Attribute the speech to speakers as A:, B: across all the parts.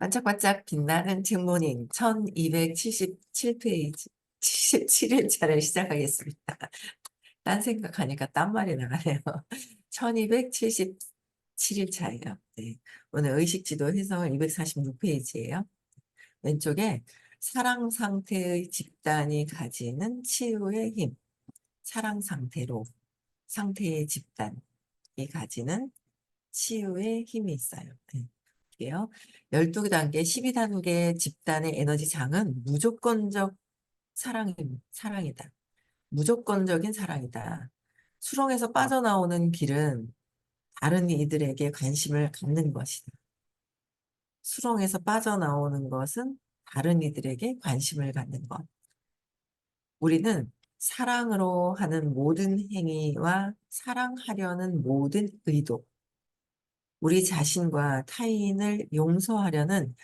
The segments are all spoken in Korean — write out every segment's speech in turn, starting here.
A: 반짝반짝 빛나는 책모닝 1277페이지 77일차를 시작하겠습니다. 딴 생각하니까 딴 말이 나가네요. 1277일차예요. 네. 오늘 의식지도 해석 246페이지예요. 왼쪽에 사랑 상태의 집단이 가지는 치유의 힘, 사랑 상태의 집단이 가지는 치유의 힘이 있어요. 네. 게요. 12단계, 12단계 집단의 에너지 장은 무조건적 사랑이다. 무조건적인 사랑이다. 수렁에서 빠져나오는 길은 다른 이들에게 관심을 갖는 것이다. 수렁에서 빠져나오는 것은 다른 이들에게 관심을 갖는 것. 우리는 사랑으로 하는 모든 행위와 사랑하려는 모든 의도, 우리 자신과 타인을 용서하려는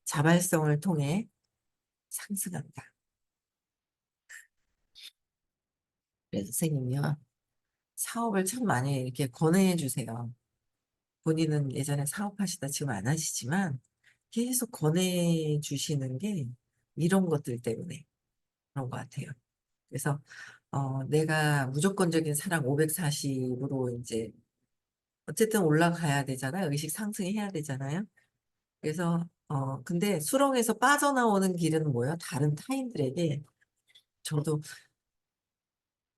A: 자발성을 통해 상승한다. 그래서 선생님이요. 사업을 참 많이 이렇게 권해 주세요. 본인은 예전에 사업하시다 지금 안 하시지만 계속 권해 주시는 게 이런 것들 때문에 그런 것 같아요. 그래서 내가 무조건적인 사랑 540으로 이제 어쨌든 올라가야 되잖아요. 의식 상승해야 되잖아요. 그래서 근데 수렁에서 빠져나오는 길은 뭐예요? 다른 타인들에게 저도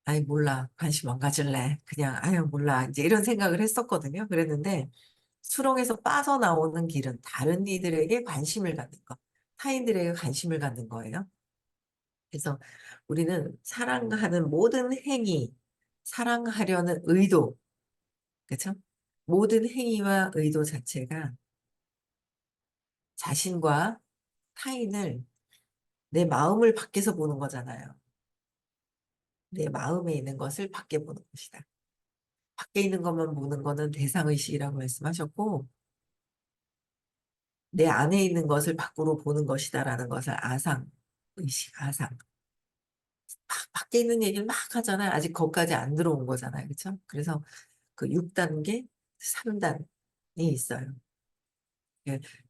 A: 아이 몰라 관심 안 가질래 그냥 아유 몰라 이제 이런 생각을 했었거든요. 그랬는데 수렁에서 빠져나오는 길은 다른 이들에게 관심을 갖는 거, 타인들에게 관심을 갖는 거예요. 그래서 우리는 사랑하는 모든 행위, 사랑하려는 의도, 그렇죠? 모든 행위와 의도 자체가 자신과 타인을 내 마음을 밖에서 보는 거잖아요. 내 마음에 있는 것을 밖에 보는 것이다. 밖에 있는 것만 보는 거는 대상의식이라고 말씀하셨고, 내 안에 있는 것을 밖으로 보는 것이다라는 것을 아상의식, 아상. 밖에 있는 얘기를 막 하잖아요. 아직 거기까지 안 들어온 거잖아요. 그렇죠? 그래서 그 6단계, 3단이 있어요.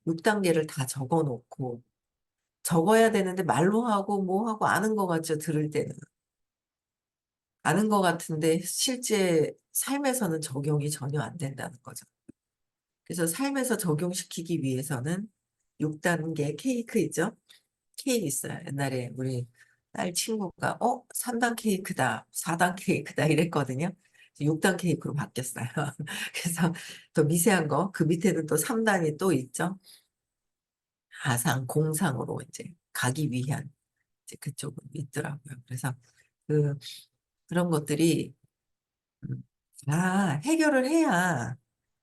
A: 6단계를 다 적어 놓고 적어야 되는데 말로 하고 뭐 하고 아는 것 같죠. 들을 때는. 아는 것 같은데 실제 삶에서는 적용이 전혀 안 된다는 거죠. 그래서 삶에서 적용시키기 위해서는 6단계 케이크 있죠? 케이크 있어요. 옛날에 우리 딸 친구가 3단 케이크다, 4단 케이크다 이랬거든요. 6단 케이크로 바뀌었어요. 그래서 더 미세한 거, 그 밑에는 또 3단이 또 있죠. 하상, 공상으로 이제 가기 위한 이제 그쪽으로 있더라고요. 그래서 그, 그런 것들이 다 해결을 해야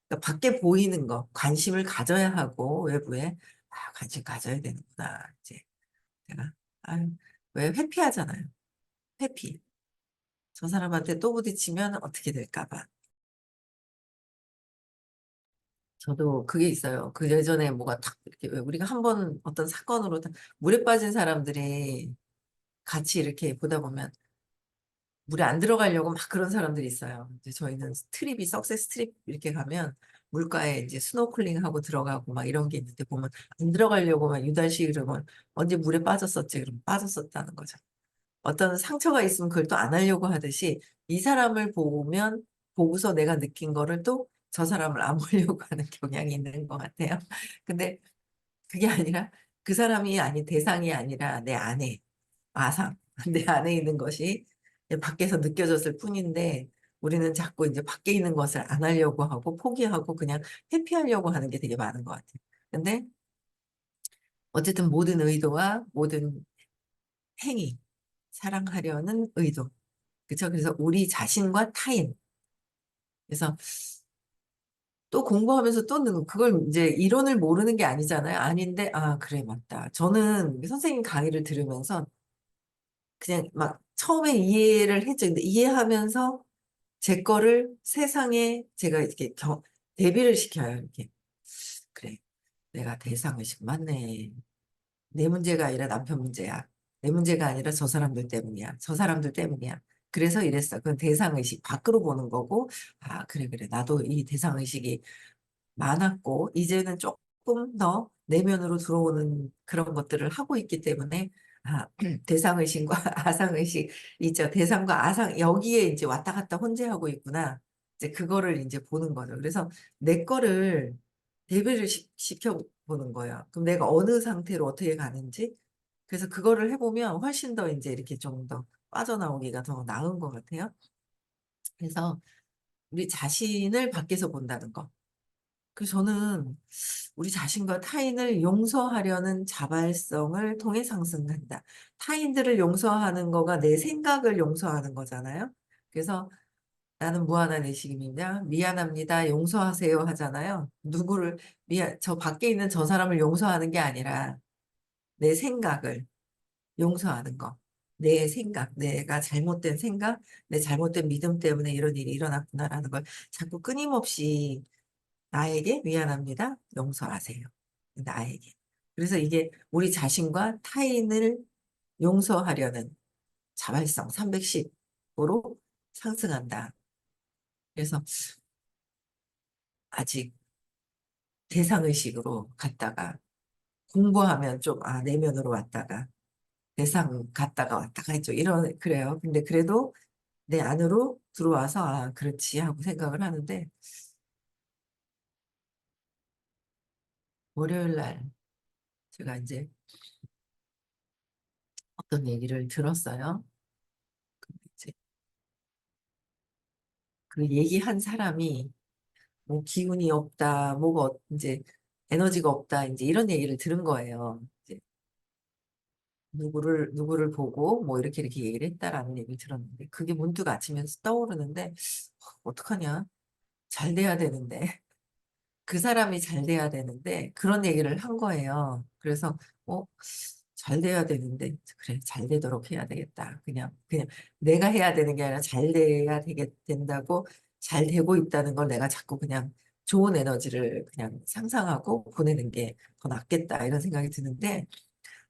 A: 그러니까 밖에 보이는 거, 관심을 가져야 하고 외부에 관심 가져야 되는구나. 이제 제가 아유, 왜 회피하잖아요. 회피. 저 사람한테 또 부딪히면 어떻게 될까 봐. 저도 그게 있어요. 그 예전에 뭐가 탁 이렇게 왜 우리가 한 번 어떤 사건으로 다 물에 빠진 사람들이 같이 이렇게 보다 보면 물에 안 들어가려고 막 그런 사람들이 있어요. 이제 저희는 트립이 석세스 트립 이렇게 가면 물가에 이제 스노클링 하고 들어가고 막 이런 게 있는데 보면 안 들어가려고 막 유달시 그러면 언제 물에 빠졌었지? 그럼 빠졌었다는 거죠. 어떤 상처가 있으면 그걸 또 안 하려고 하듯이 이 사람을 보면 보고서 내가 느낀 거를 또 저 사람을 안 보려고 하는 경향이 있는 것 같아요. 근데 그게 아니라 그 사람이 아닌 대상이 아니라 내 안에 아상, 내 안에 있는 것이 밖에서 느껴졌을 뿐인데 우리는 자꾸 이제 밖에 있는 것을 안 하려고 하고 포기하고 그냥 회피하려고 하는 게 되게 많은 것 같아요. 근데 어쨌든 모든 의도와 모든 행위, 사랑하려는 의도. 그쵸? 그래서 우리 자신과 타인. 그래서 또 공부하면서 또 그걸 이제 이론을 모르는 게 아니잖아요. 아닌데, 아, 그래, 맞다. 저는 선생님 강의를 들으면서 그냥 막 처음에 이해를 했죠. 근데 이해하면서 제 거를 세상에 제가 이렇게 대비를 시켜요. 이렇게. 그래. 내가 대상의식 맞네. 내 문제가 아니라 남편 문제야. 내 문제가 아니라 저 사람들 때문이야. 저 사람들 때문이야. 그래서 이랬어. 그건 대상의식 밖으로 보는 거고, 아, 그래, 그래. 나도 이 대상의식이 많았고, 이제는 조금 더 내면으로 들어오는 그런 것들을 하고 있기 때문에 아, 대상의식과 아상의식 있죠. 대상과 아상 여기에 이제 왔다 갔다 혼재하고 있구나. 이제 그거를 이제 보는 거죠. 그래서 내 거를 대비를 시켜 보는 거예요. 그럼 내가 어느 상태로 어떻게 가는지. 그래서 그거를 해보면 훨씬 더 이제 이렇게 좀 더 빠져나오기가 더 나은 것 같아요. 그래서 우리 자신을 밖에서 본다는 거. 그래서 저는 우리 자신과 타인을 용서하려는 자발성을 통해 상승한다. 타인들을 용서하는 거가 내 생각을 용서하는 거잖아요. 그래서 나는 무한한 의식입니다. 미안합니다. 용서하세요 하잖아요. 누구를 저 밖에 있는 저 사람을 용서하는 게 아니라 내 생각을 용서하는 거. 내 생각, 내가 잘못된 생각, 내 잘못된 믿음 때문에 이런 일이 일어났구나라는 걸 자꾸 끊임없이 나에게 미안합니다. 용서하세요. 나에게. 그래서 이게 우리 자신과 타인을 용서하려는 자발성 310으로 상승한다. 그래서 아직 대상의식으로 갔다가 공부하면 좀, 내면으로 왔다가 대상 갔다가 왔다가 했죠. 그래요. 근데 그래도 내 안으로 들어와서, 그렇지 하고 생각을 하는데, 월요일 날 제가 이제 어떤 얘기를 들었어요. 이제 그 얘기한 사람이 뭐 기운이 없다, 이제 에너지가 없다, 이제 이런 얘기를 들은 거예요. 이제 누구를 보고 뭐 이렇게 얘기를 했다라는 얘기를 들었는데, 그게 문득 아침에 떠오르는데, 어떡하냐. 잘 돼야 되는데. 그 사람이 잘 돼야 되는데 그런 얘기를 한 거예요. 그래서 어, 잘 돼야 되는데 그래 잘 되도록 해야 되겠다. 그냥 내가 해야 되는 게 아니라 잘 돼야 된다고 잘 되고 있다는 걸 내가 자꾸 그냥 좋은 에너지를 그냥 상상하고 보내는 게 더 낫겠다 이런 생각이 드는데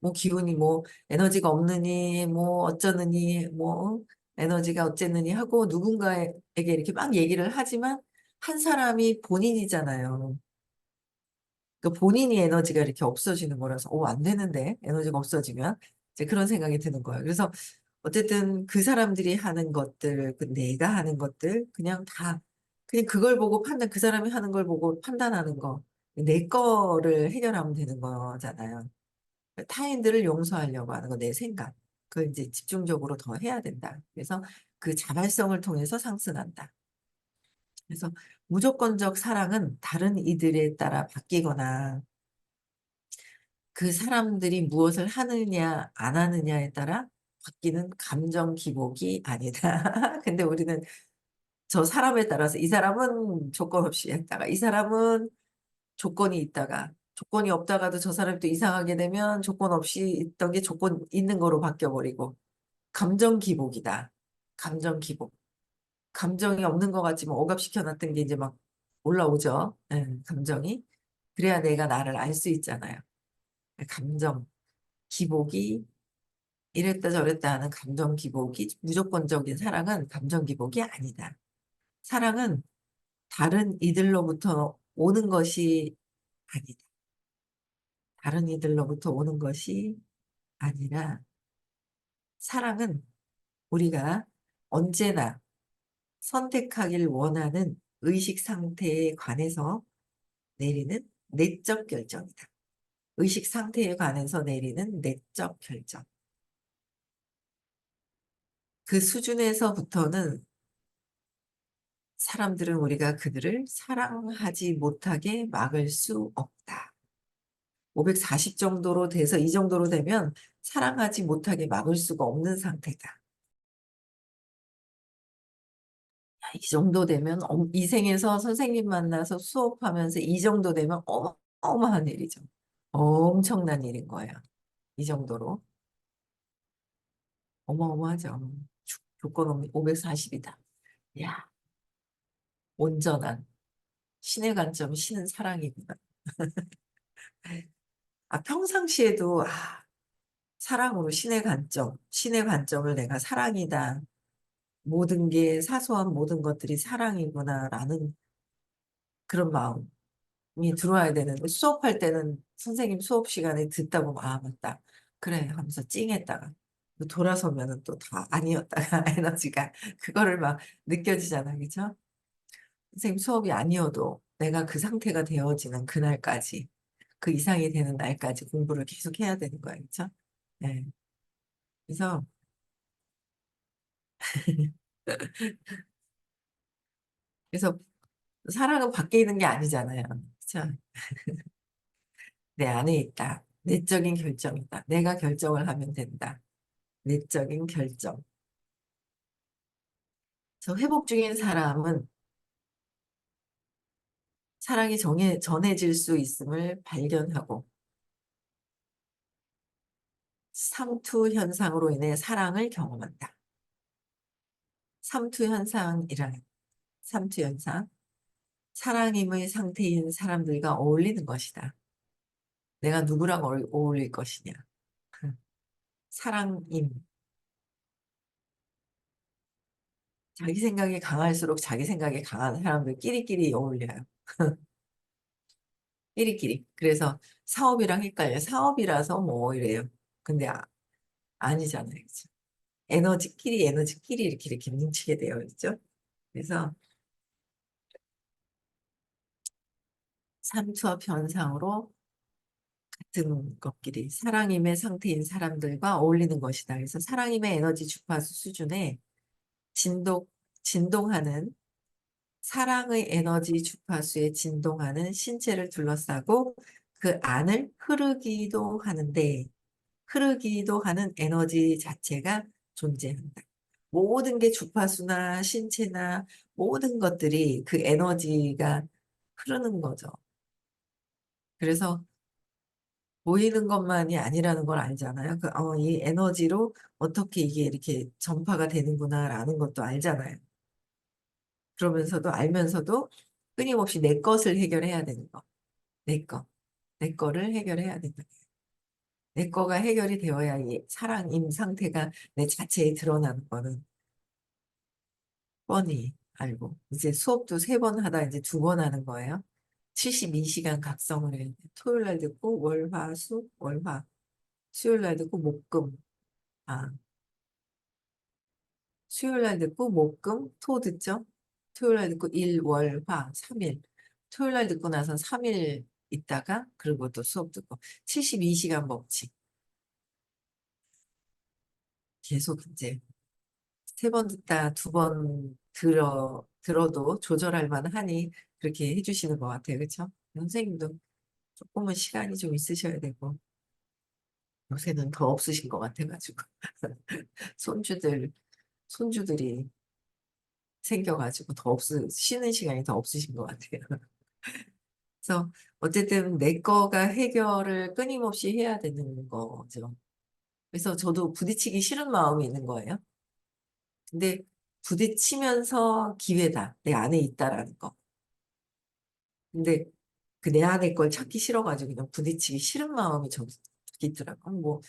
A: 뭐 기운이 뭐 에너지가 없느니 뭐 어쩌느니 뭐 에너지가 어쨌느니 하고 누군가에게 이렇게 막 얘기를 하지만 한 사람이 본인이잖아요. 그 본인이 에너지가 이렇게 없어지는 거라서, 안 되는데, 에너지가 없어지면. 이제 그런 생각이 드는 거예요. 그래서 어쨌든 그 사람들이 하는 것들, 그 내가 하는 것들, 그냥 그걸 보고 그 사람이 하는 걸 보고 판단하는 거, 내 거를 해결하면 되는 거잖아요. 타인들을 용서하려고 하는 거, 내 생각. 그걸 이제 집중적으로 더 해야 된다. 그래서 그 자발성을 통해서 상승한다. 그래서 무조건적 사랑은 다른 이들에 따라 바뀌거나 그 사람들이 무엇을 하느냐, 안 하느냐에 따라 바뀌는 감정 기복이 아니다. 근데 우리는 저 사람에 따라서 이 사람은 조건 없이 했다가 이 사람은 조건이 있다가 조건이 없다가도 저 사람이 또 이상하게 되면 조건 없이 있던 게 조건 있는 거로 바뀌어버리고 감정 기복이다. 감정 기복. 감정이 없는 것 같지만 억압시켜놨던 게 이제 막 올라오죠. 감정이. 그래야 내가 나를 알 수 있잖아요. 감정 기복이 이랬다 저랬다 하는 감정 기복이 무조건적인 사랑은 감정 기복이 아니다. 사랑은 다른 이들로부터 오는 것이 아니다. 다른 이들로부터 오는 것이 아니라 사랑은 우리가 언제나 선택하길 원하는 의식 상태에 관해서 내리는 내적 결정이다. 의식 상태에 관해서 내리는 내적 결정. 그 수준에서부터는 사람들은 우리가 그들을 사랑하지 못하게 막을 수 없다. 540 정도로 돼서 이 정도로 되면 사랑하지 못하게 막을 수가 없는 상태다. 이 정도 되면 이 생에서 선생님 만나서 수업하면서 이 정도 되면 어마어마한 일이죠. 엄청난 일인 거예요. 이 정도로. 어마어마하죠. 조건 없는 540이다. 야, 온전한 신의 관점, 신은 사랑이구나. 평상시에도 사랑으로 신의 관점을 내가 사랑이다. 모든 게 사소한 모든 것들이 사랑이구나라는 그런 마음이 들어와야 되는데 수업할 때는 선생님 수업 시간에 듣다 보면 아 맞다 그래 하면서 찡했다가 돌아서면은 또 다 아니었다가 에너지가 그거를 막 느껴지잖아 그죠? 선생님 수업이 아니어도 내가 그 상태가 되어지는 그날까지 그 이상이 되는 날까지 공부를 계속 해야 되는 거야 그죠? 네. 그래서 그래서 사랑은 밖에 있는 게 아니잖아요. 그쵸? 내 안에 있다. 내적인 결정이다. 내가 결정을 하면 된다. 내적인 결정. 저 회복 중인 사람은 사랑이 전해질 수 있음을 발견하고 삼투 현상으로 인해 사랑을 경험한다. 삼투 현상이란 삼투 현상. 사랑임의 상태인 사람들과 어울리는 것이다. 내가 누구랑 어울릴 것이냐. 사랑임. 자기 생각이 강할수록 자기 생각이 강한 사람들 끼리끼리 어울려요. 끼리끼리. 그래서 사업이랑 헷갈려요. 사업이라서 뭐 이래요. 근데 아니잖아요. 그죠? 에너지끼리 이렇게 뭉치게 되어 있죠. 그래서 삼투압 현상으로 같은 것끼리 사랑임의 상태인 사람들과 어울리는 것이다. 그래서 사랑임의 에너지 주파수 수준에 진동, 진동하는 사랑의 에너지 주파수에 진동하는 신체를 둘러싸고 그 안을 흐르기도 하는 에너지 자체가 존재한다. 모든 게 주파수나 신체나 모든 것들이 그 에너지가 흐르는 거죠. 그래서 보이는 것만이 아니라는 걸 알잖아요. 이 에너지로 어떻게 이게 이렇게 전파가 되는구나라는 것도 알잖아요. 그러면서도 알면서도 끊임없이 내 것을 해결해야 되는 거. 내 거. 내 거를 해결해야 된다. 내 거가 해결이 되어야 이 사랑임 상태가 내 자체에 드러나는 거는 뻔히 알고. 이제 수업도 3번 하다 이제 2번 하는 거예요. 72시간 각성을 해야 돼. 토요일 날 듣고 월, 화, 수, 월, 화. 수요일 날 듣고 목, 금. 아, 수요일 날 듣고 목, 금, 토 듣죠? 토요일 날 듣고 일, 월, 화, 3일. 토요일 날 듣고 나서 3일 있다가 그리고 또 수업 듣고 72시간 법칙. 계속 이제 3번 듣다 2번 들어도 조절할 만하니 그렇게 해주시는 것 같아요. 그렇죠? 선생님도 조금은 시간이 좀 있으셔야 되고 요새는 더 없으신 것 같아가지고 손주들 손주들이 생겨가지고 쉬는 시간이 더 없으신 것 같아요. 그래서 어쨌든 내 거가 해결을 끊임없이 해야 되는 거죠. 그래서 저도 부딪히기 싫은 마음이 있는 거예요. 근데 부딪히면서 기회다. 내 안에 있다라는 거. 근데 그 내 안에 걸 찾기 싫어가지고 그냥 부딪히기 싫은 마음이 저기 있더라고요. 뭐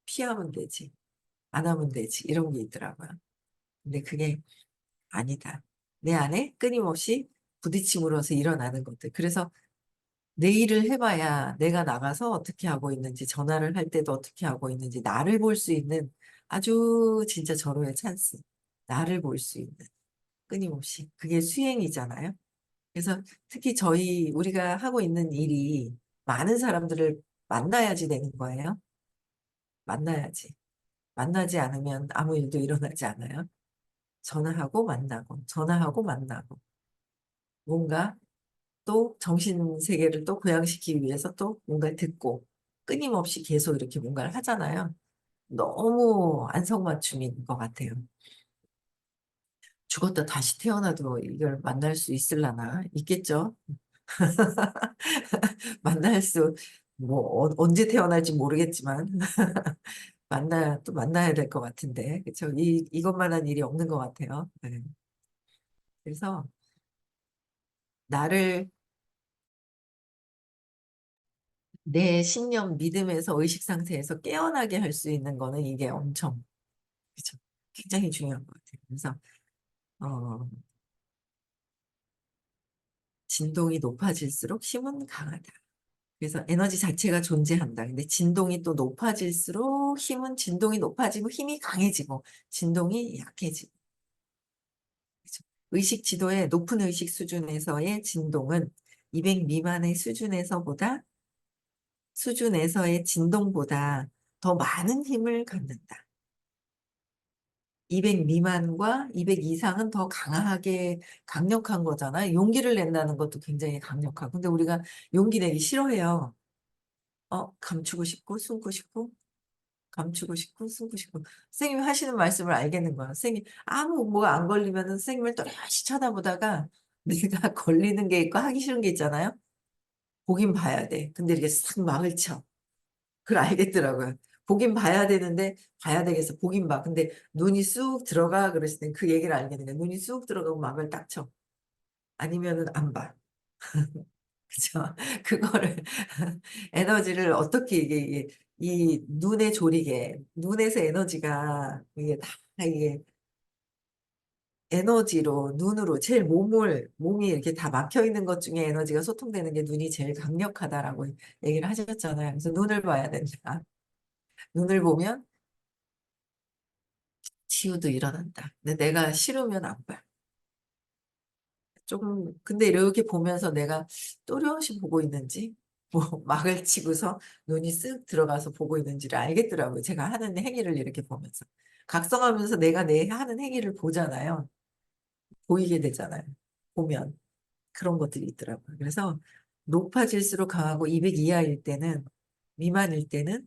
A: 피하면 되지. 안 하면 되지. 이런 게 있더라고요. 근데 그게 아니다. 내 안에 끊임없이 부딪힘으로써 일어나는 것들. 그래서 내 일을 해봐야 내가 나가서 어떻게 하고 있는지, 전화를 할 때도 어떻게 하고 있는지, 나를 볼 수 있는 아주 진짜 절호의 찬스. 나를 볼 수 있는, 끊임없이. 그게 수행이잖아요. 그래서 특히 우리가 하고 있는 일이 많은 사람들을 만나야지 되는 거예요. 만나야지. 만나지 않으면 아무 일도 일어나지 않아요. 전화하고 만나고, 전화하고 만나고. 뭔가 또 정신 세계를 또 부양시키기 위해서 또 뭔가를 듣고 끊임없이 계속 이렇게 뭔가를 하잖아요. 너무 안성맞춤인 것 같아요. 죽었다 다시 태어나도 이걸 만날 수 있을라나? 있겠죠? 만날 수, 뭐, 언제 태어날지 모르겠지만, 또 만나야 될 것 같은데, 그쵸? 이것만한 일이 없는 것 같아요. 네. 그래서, 나를 내 신념, 믿음에서 의식 상태에서 깨어나게 할 수 있는 거는 이게 엄청, 그쵸? 굉장히 중요한 것 같아요. 그래서, 어, 진동이 높아질수록 힘은 강하다. 그래서 에너지 자체가 존재한다. 근데 진동이 또 높아질수록 힘은 진동이 높아지고 힘이 강해지고 진동이 약해지고. 그죠? 의식 지도의 높은 의식 수준에서의 진동은 200 미만의 수준에서의 진동보다 더 많은 힘을 갖는다. 200 미만과 200 이상은 더 강하게 강력한 거잖아. 용기를 낸다는 것도 굉장히 강력하고. 근데 우리가 용기 내기 싫어해요. 감추고 싶고 숨고 싶고 감추고 싶고 숨고 싶고. 선생님이 하시는 말씀을 알겠는 거야. 선생님 아무 뭐가 안 걸리면은 선생님을 또렷이 쳐다보다가 내가 걸리는 게 있고 하기 싫은 게 있잖아요. 보긴 봐야 돼. 근데 이렇게 싹 막을 쳐. 그걸 알겠더라고요. 보긴 봐야 되는데 봐야 되겠어. 보긴 봐. 근데 눈이 쑥 들어가 그러실 땐 그 얘기를 알겠는 거야. 눈이 쑥 들어가고 막을 딱 쳐. 아니면은 안 봐. 그죠? 그거를 에너지를 어떻게 이게 이 눈에 조리게 눈에서 에너지가 이게 다 이게 에너지로 눈으로 제일 몸이 이렇게 다 막혀 있는 것 중에 에너지가 소통되는 게 눈이 제일 강력하다라고 얘기를 하셨잖아요. 그래서 눈을 봐야 된다. 눈을 보면 치유도 일어난다. 근데 내가 싫으면 안 봐. 조금 근데 이렇게 보면서 내가 또렷이 보고 있는지 뭐 막을 치고서 눈이 쓱 들어가서 보고 있는지를 알겠더라고요. 제가 하는 행위를 이렇게 보면서 각성하면서 내가 내 하는 행위를 보잖아요. 보이게 되잖아요. 보면 그런 것들이 있더라고요. 그래서 높아질수록 강하고 200 이하일 때는 미만일 때는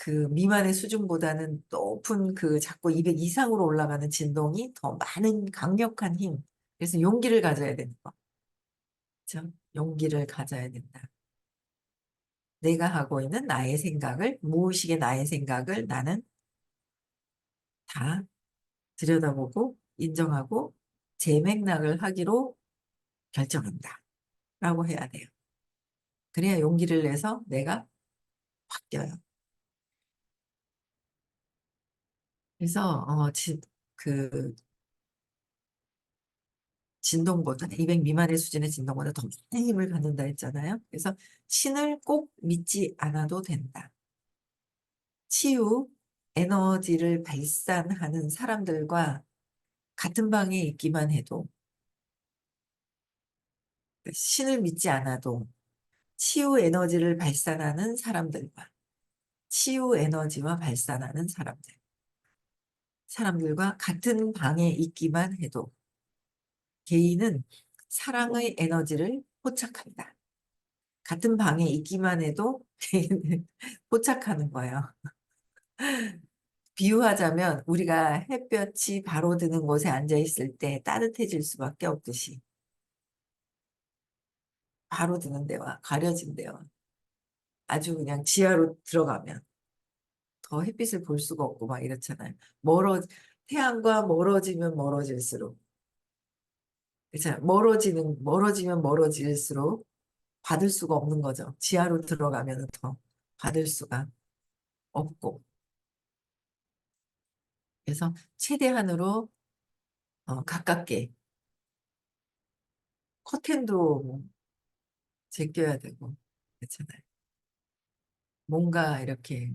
A: 그 미만의 수준보다는 높은 그 자꾸 200 이상으로 올라가는 진동이 더 많은 강력한 힘. 그래서 용기를 가져야 되는 거. 그렇죠? 용기를 가져야 된다. 내가 하고 있는 나의 생각을, 무의식의 나의 생각을 나는 다 들여다보고 인정하고 재맥락을 하기로 결정한다. 라고 해야 돼요. 그래야 용기를 내서 내가 바뀌어요. 그래서, 그, 진동보다 200 미만의 수준의 진동보다 더 많은 힘을 갖는다 했잖아요. 그래서 신을 꼭 믿지 않아도 된다. 치유 에너지를 발산하는 사람들과 같은 방에 있기만 해도 신을 믿지 않아도 치유 에너지를 발산하는 사람들과 치유 에너지와 발산하는 사람들과 같은 방에 있기만 해도 개인은 사랑의 에너지를 포착한다. 같은 방에 있기만 해도 개인을 포착하는 거예요. 비유하자면 우리가 햇볕이 바로 드는 곳에 앉아 있을 때 따뜻해질 수밖에 없듯이 바로 드는 데와 가려진 데와 아주 그냥 지하로 들어가면 더 햇빛을 볼 수가 없고 막 이렇잖아요. 태양과 멀어지면 멀어질수록 그렇잖아요. 멀어지면 멀어질수록 받을 수가 없는 거죠. 지하로 들어가면 더 받을 수가 없고 그래서 최대한으로 가깝게 커튼도 뭐 제껴야 되고 그렇잖아요. 뭔가 이렇게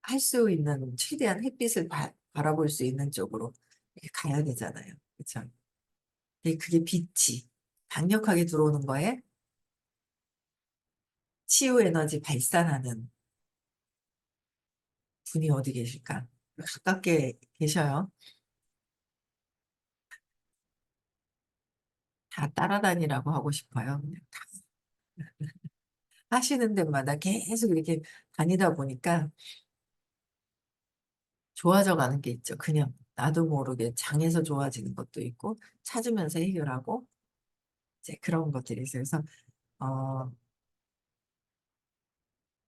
A: 할 수 있는 최대한 햇빛을 바라볼 수 있는 쪽으로 이렇게 가야 되잖아요. 그렇죠? 그게 빛이 강력하게 들어오는 거에 치유 에너지 발산하는 분이 어디 계실까? 가깝게 계셔요. 다 따라다니라고 하고 싶어요. 그냥 다 하시는 데마다 계속 이렇게 다니다 보니까 좋아져 가는 게 있죠. 그냥 나도 모르게 장에서 좋아지는 것도 있고 찾으면서 해결하고 이제 그런 것들이 있어요. 그래서 어,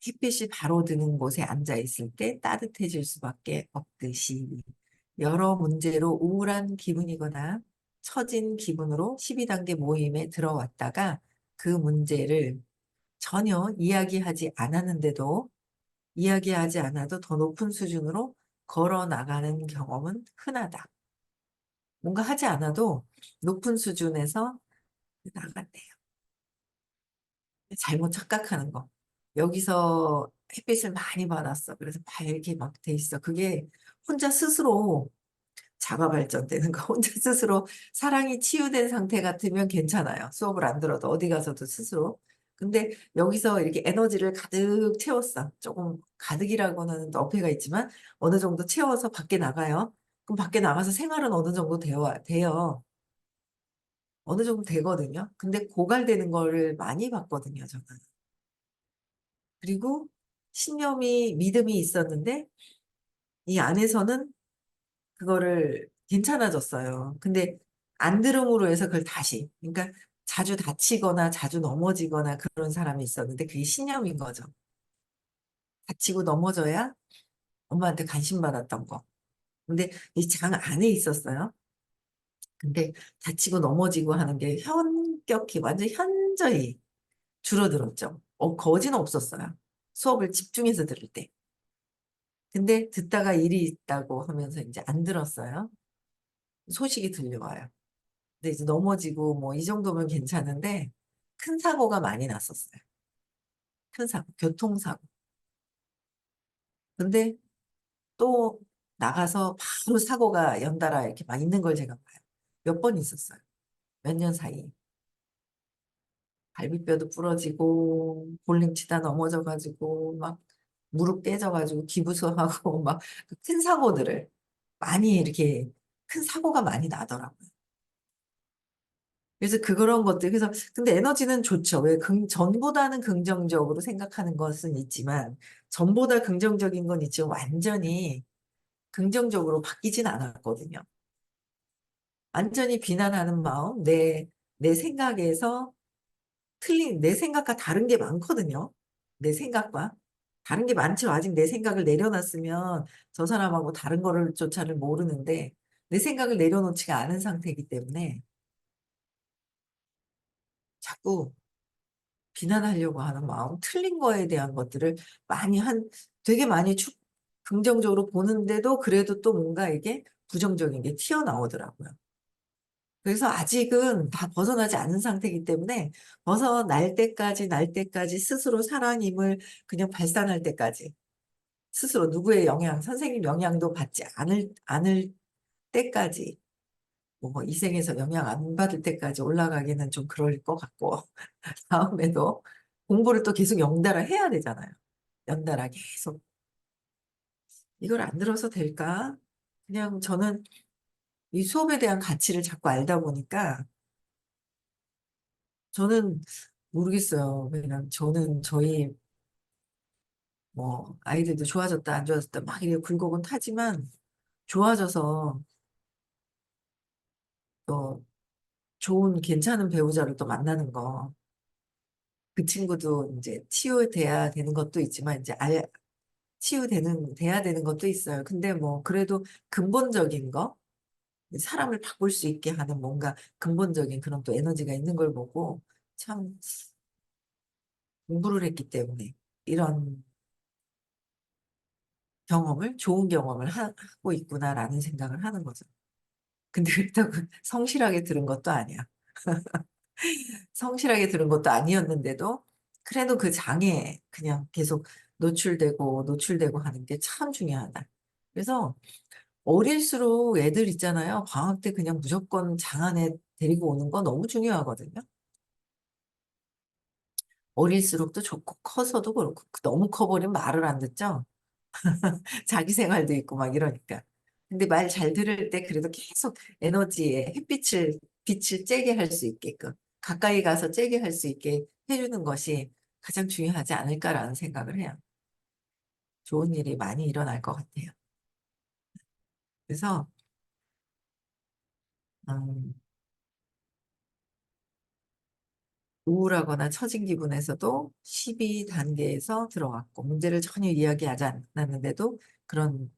A: 햇빛이 바로 드는 곳에 앉아 있을 때 따뜻해질 수밖에 없듯이 여러 문제로 우울한 기분이거나 처진 기분으로 12단계 모임에 들어왔다가 그 문제를 전혀 이야기하지 않았는데도 이야기하지 않아도 더 높은 수준으로 걸어 나가는 경험은 흔하다. 뭔가 하지 않아도 높은 수준에서 나간대요. 잘못 착각하는 거. 여기서 햇빛을 많이 받았어. 그래서 밝게 막 돼 있어. 그게 혼자 스스로 자가 발전되는 거. 혼자 스스로 사랑이 치유된 상태 같으면 괜찮아요. 수업을 안 들어도 어디 가서도 스스로. 근데 여기서 이렇게 에너지를 가득 채웠어. 조금 가득이라고는 또 어폐가 있지만 어느 정도 채워서 밖에 나가요. 그럼 밖에 나가서 생활은 어느 정도 돼요. 어느 정도 되거든요. 근데 고갈되는 거를 많이 봤거든요, 저는. 그리고 신념이, 믿음이 있었는데 이 안에서는 그거를 괜찮아졌어요. 근데 안 들음으로 해서 그걸 다시, 그러니까 자주 다치거나 자주 넘어지거나 그런 사람이 있었는데 그게 신념인 거죠. 다치고 넘어져야 엄마한테 관심 받았던 거. 근데 이 장 안에 있었어요. 근데 다치고 넘어지고 하는 게 현격히, 완전 현저히 줄어들었죠. 거지는 없었어요. 수업을 집중해서 들을 때. 근데 듣다가 일이 있다고 하면서 이제 안 들었어요. 소식이 들려와요. 근데 이제 넘어지고 뭐 이 정도면 괜찮은데 큰 사고가 많이 났었어요. 큰 사고, 교통사고. 근데 또 나가서 바로 사고가 연달아 이렇게 막 있는 걸 제가 봐요. 몇 번 있었어요. 몇 년 사이에. 갈비뼈도 부러지고 볼링 치다 넘어져가지고 막 무릎 깨져가지고 기부스하고 막 큰 사고들을 많이 이렇게 큰 사고가 많이 나더라고요. 그래서 그런 것들, 그래서, 근데 에너지는 좋죠. 왜, 전보다는 긍정적으로 생각하는 것은 있지만, 전보다 긍정적인 건 있지만, 완전히 긍정적으로 바뀌진 않았거든요. 완전히 비난하는 마음, 내 생각에서 내 생각과 다른 게 많거든요. 내 생각과. 다른 게 많죠. 아직 내 생각을 내려놨으면 저 사람하고 다른 거를 조차를 모르는데, 내 생각을 내려놓지가 않은 상태이기 때문에, 자꾸 비난하려고 하는 마음, 틀린 거에 대한 것들을 많이 되게 많이 긍정적으로 보는데도 그래도 또 뭔가 이게 부정적인 게 튀어나오더라고요. 그래서 아직은 다 벗어나지 않은 상태이기 때문에 날 때까지 스스로 사랑임을 그냥 발산할 때까지 스스로 누구의 영향, 선생님 영향도 받지 않을 때까지 이 생에서 영향 안 받을 때까지 올라가기는 좀 그럴 것 같고 다음에도 공부를 또 계속 연달아 해야 되잖아요. 연달아 계속. 이걸 안 들어서 될까? 그냥 저는 이 수업에 대한 가치를 자꾸 알다 보니까 저는 모르겠어요. 그냥 저는 저희 아이들도 좋아졌다 안 좋아졌다 막 이렇게 굴곡은 타지만 좋아져서 또 좋은 괜찮은 배우자를 또 만나는 거. 그 친구도 이제 치유돼야 되는 것도 있지만 이제 돼야 되는 것도 있어요. 근데 뭐 그래도 근본적인 거 사람을 바꿀 수 있게 하는 뭔가 근본적인 그런 또 에너지가 있는 걸 보고 참 공부를 했기 때문에 이런 좋은 경험을 하고 있구나라는 생각을 하는 거죠. 근데 그렇다고 성실하게 들은 것도 아니야. 성실하게 들은 것도 아니었는데도 그래도 그 장에 그냥 계속 노출되고 하는 게 참 중요하다. 그래서 어릴수록 애들 있잖아요. 방학 때 그냥 무조건 장 안에 데리고 오는 거 너무 중요하거든요. 어릴수록도 좋고 커서도 그렇고 너무 커버리면 말을 안 듣죠. 자기 생활도 있고 막 이러니까. 근데 말 잘 들을 때 그래도 계속 에너지에 빛을 쬐게 할 수 있게끔 가까이 가서 쬐게 할 수 있게 해주는 것이 가장 중요하지 않을까라는 생각을 해요. 좋은 일이 많이 일어날 것 같아요. 그래서 음, 우울하거나 처진 기분에서도 12단계에서 들어갔고 문제를 전혀 이야기하지 않았는데도 그런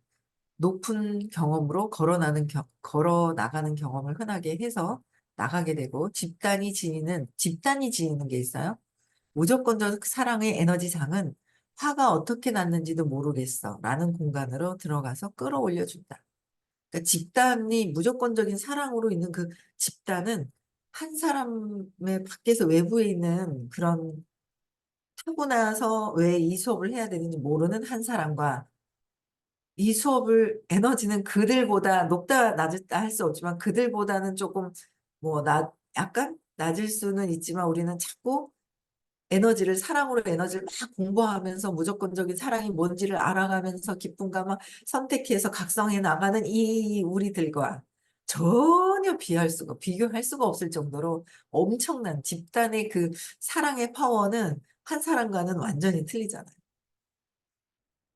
A: 높은 경험으로 걸어 나가는 경험을 흔하게 해서 나가게 되고 집단이 지니는 게 있어요. 무조건적 사랑의 에너지장은 화가 어떻게 났는지도 모르겠어 라는 공간으로 들어가서 끌어올려 준다. 그러니까 집단이 무조건적인 사랑으로 있는 그 집단은 한 사람의 밖에서 외부에 있는 그런 하고 나서 왜 이 수업을 해야 되는지 모르는 한 사람과 이 수업을 에너지는 그들보다 높다 낮다 할 수 없지만 그들보다는 조금 약간 낮을 수는 있지만 우리는 자꾸 에너지를 사랑으로 에너지를 막 공부하면서 무조건적인 사랑이 뭔지를 알아가면서 기쁨과 막 선택해서 각성해 나가는 이 우리들과 전혀 비교할 수가 없을 정도로 엄청난 집단의 그 사랑의 파워는 한 사람과는 완전히 틀리잖아요.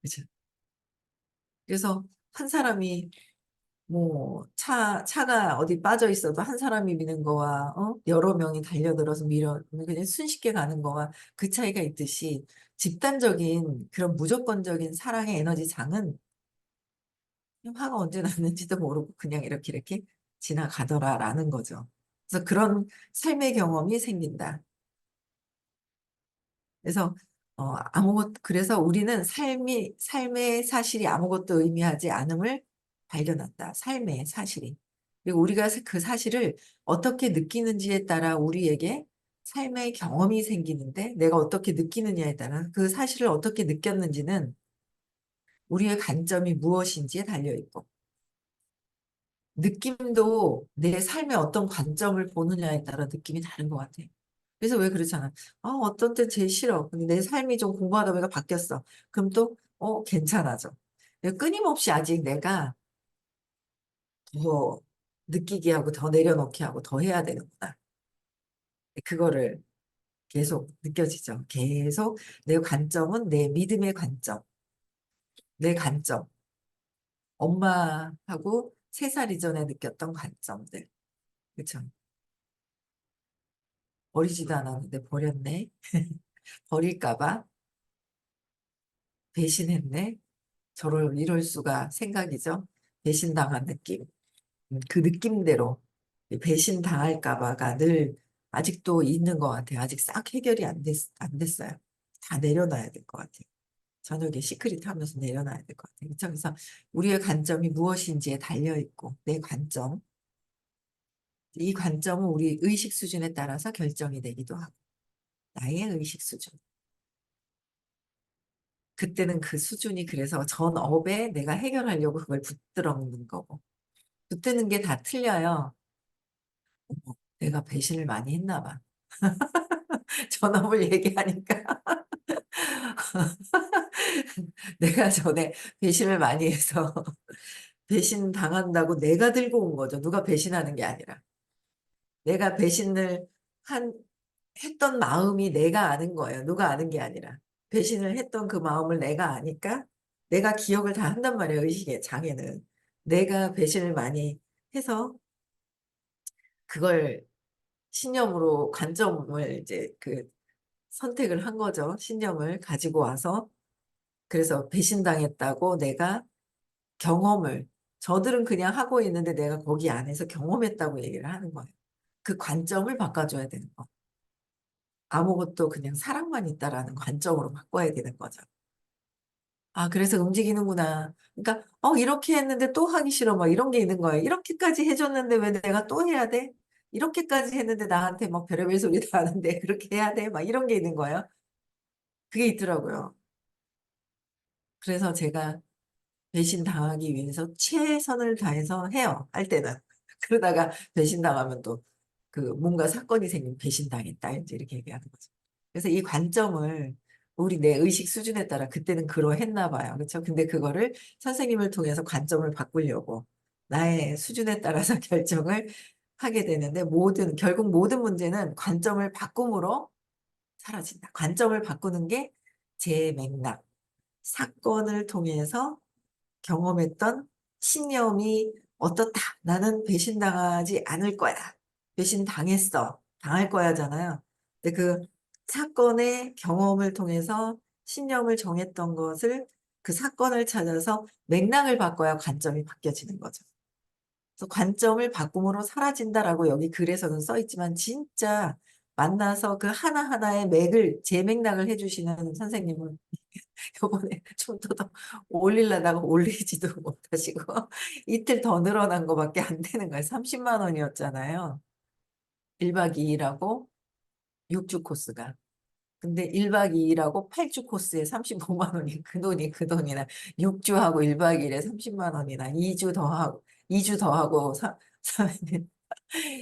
A: 그죠? 그래서 한 사람이 차가 어디 빠져 있어도 한 사람이 미는 거와, 여러 명이 달려들어서 그냥 순식게 가는 거와 그 차이가 있듯이 집단적인 그런 무조건적인 사랑의 에너지 장은 그냥 화가 언제 났는지도 모르고 그냥 이렇게 지나가더라라는 거죠. 그래서 그런 삶의 경험이 생긴다. 그래서 그래서 우리는 삶의 사실이 아무것도 의미하지 않음을 발견한다. 삶의 사실이. 그리고 우리가 그 사실을 어떻게 느끼는지에 따라 우리에게 삶의 경험이 생기는데 내가 어떻게 느끼느냐에 따라 그 사실을 어떻게 느꼈는지는 우리의 관점이 무엇인지에 달려 있고 느낌도 내 삶의 어떤 관점을 보느냐에 따라 느낌이 다른 것 같아. 그래서 왜 그렇잖아. 어떤 땐 제일 싫어. 근데 내 삶이 좀 공부하다 보니까 바뀌었어. 그럼 또, 괜찮아져. 끊임없이 아직 내가 더 느끼게 하고 더 내려놓게 하고 더 해야 되는구나. 그거를 계속 느껴지죠. 계속 내 관점은 내 믿음의 관점, 내 관점. 엄마하고 3살 이전에 느꼈던 관점들. 그쵸? 버리지도 않았는데 버렸네. 버릴까봐 배신했네. 저를 이럴 수가 생각이죠. 배신당한 느낌. 그 느낌대로 배신당할까봐가 늘 아직도 있는 것 같아요. 아직 싹 해결이 안 됐어요. 다 내려놔야 될 것 같아요. 저녁에 시크릿 하면서 내려놔야 될 것 같아요. 그쵸? 그래서 우리의 관점이 무엇인지에 달려있고, 내 관점, 이 관점은 우리 의식 수준에 따라서 결정이 되기도 하고, 나의 의식 수준. 그때는 그 수준이 그래서 전 업에 내가 해결하려고 그걸 붙들어 놓는 거고. 붙드는 게 다 틀려요. 내가 배신을 많이 했나 봐. 전업을 얘기하니까 내가 전에 배신을 많이 해서 배신 당한다고 내가 들고 온 거죠. 누가 배신하는 게 아니라. 내가 배신을 한, 했던 마음이 내가 아는 거예요. 누가 아는 게 아니라. 배신을 했던 그 마음을 내가 아니까 내가 기억을 다 한단 말이에요. 의식의 장애는. 내가 배신을 많이 해서 그걸 신념으로 관점을 이제 선택을 한 거죠. 신념을 가지고 와서 그래서 배신당했다고 내가 경험을 저들은 그냥 하고 있는데 내가 거기 안에서 경험했다고 얘기를 하는 거예요. 그 관점을 바꿔줘야 되는 거. 아무것도 그냥 사랑만 있다라는 관점으로 바꿔야 되는 거죠. 아, 그래서 움직이는구나. 그러니까, 이렇게 했는데 또 하기 싫어. 막 이런 게 있는 거예요. 이렇게까지 해줬는데 왜 내가 또 해야 돼? 이렇게까지 했는데 나한테 막 별의별 소리도 하는데 그렇게 해야 돼? 막 이런 게 있는 거예요. 그게 있더라고요. 그래서 제가 배신당하기 위해서 최선을 다해서 해요. 할 때는. 그러다가 배신당하면 또 뭔가 사건이 생기면 배신당했다. 이제 이렇게 얘기하는 거죠. 그래서 이 관점을 우리 내 의식 수준에 따라 그때는 그러했나 봐요. 그렇죠? 근데 그거를 선생님을 통해서 관점을 바꾸려고 나의 수준에 따라서 결정을 하게 되는데 결국 모든 문제는 관점을 바꿈으로 사라진다. 관점을 바꾸는 게 제 맥락, 사건을 통해서 경험했던 신념이 어떻다. 나는 배신당하지 않을 거야. 배신당했어. 당할 거야잖아요. 근데 그 사건의 경험을 통해서 신념을 정했던 것을 그 사건을 찾아서 맥락을 바꿔야 관점이 바뀌어지는 거죠. 그래서 관점을 바꿈으로 사라진다라고 여기 글에서는 써 있지만 진짜 만나서 그 하나하나의 재맥락을 해주시는 선생님은 요번에 좀 더 올리려다가 올리지도 못하시고 이틀 더 늘어난 거밖에 안 되는 거예요. 30만 원이었잖아요. 1박 2일하고 6주 코스가. 근데 1박 2일하고 8주 코스에 35만 원이 그 돈이 그 돈이나 6주하고 1박 2일에 30만 원이나 2주 더하고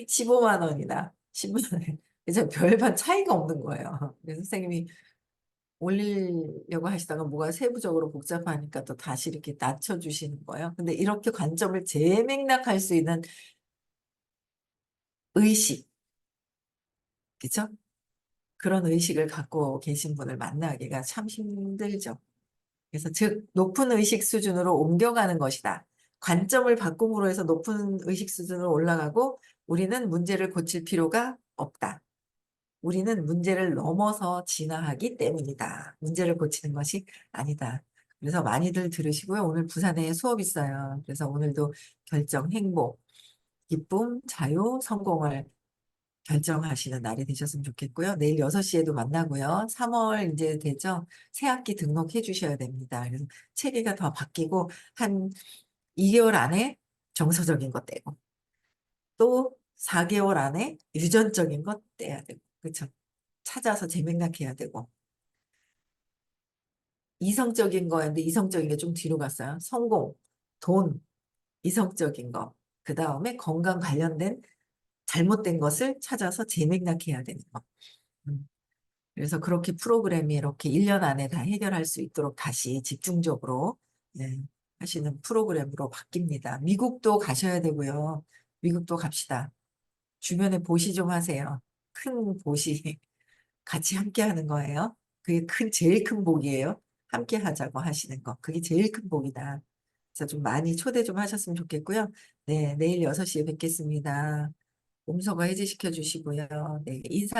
A: 15만 원이나 10만 원. 그래서 별반 차이가 없는 거예요. 그래서 선생님이 올리려고 하시다가 뭐가 세부적으로 복잡하니까 또 다시 이렇게 낮춰주시는 거예요. 근데 이렇게 관점을 재맥락할 수 있는 의식, 그죠? 그런 의식을 갖고 계신 분을 만나기가 참 힘들죠. 그래서 즉 높은 의식 수준으로 옮겨가는 것이다. 관점을 바꿈으로 해서 높은 의식 수준으로 올라가고 우리는 문제를 고칠 필요가 없다. 우리는 문제를 넘어서 진화하기 때문이다. 문제를 고치는 것이 아니다. 그래서 많이들 들으시고요. 오늘 부산에 수업 있어요. 그래서 오늘도 결정, 행복, 기쁨, 자유, 성공을 결정하시는 날이 되셨으면 좋겠고요. 내일 6시에도 만나고요. 3월 이제 되죠? 새 학기 등록해 주셔야 됩니다. 그래서 체계가 더 바뀌고 한 2개월 안에 정서적인 것 떼고 또 4개월 안에 유전적인 것 떼야 되고 그렇죠? 찾아서 재맥락해야 되고 이성적인 거였는데 이성적인 게 좀 뒤로 갔어요. 성공, 돈, 이성적인 거. 그 다음에 건강 관련된 잘못된 것을 찾아서 재맥락해야 되는 거. 음. 그래서 그렇게 프로그램이 이렇게 1년 안에 다 해결할 수 있도록 다시 집중적으로 네, 하시는 프로그램으로 바뀝니다. 미국도 가셔야 되고요. 미국도 갑시다. 주변에 보시 좀 하세요. 큰 보시 같이 함께 하는 거예요. 그게 제일 큰 복이에요. 함께 하자고 하시는 거. 그게 제일 큰 복이다. 그래서 좀 많이 초대 좀 하셨으면 좋겠고요. 네, 내일 6시에 뵙겠습니다. 음소거 해지시켜 주시고요. 네, 인사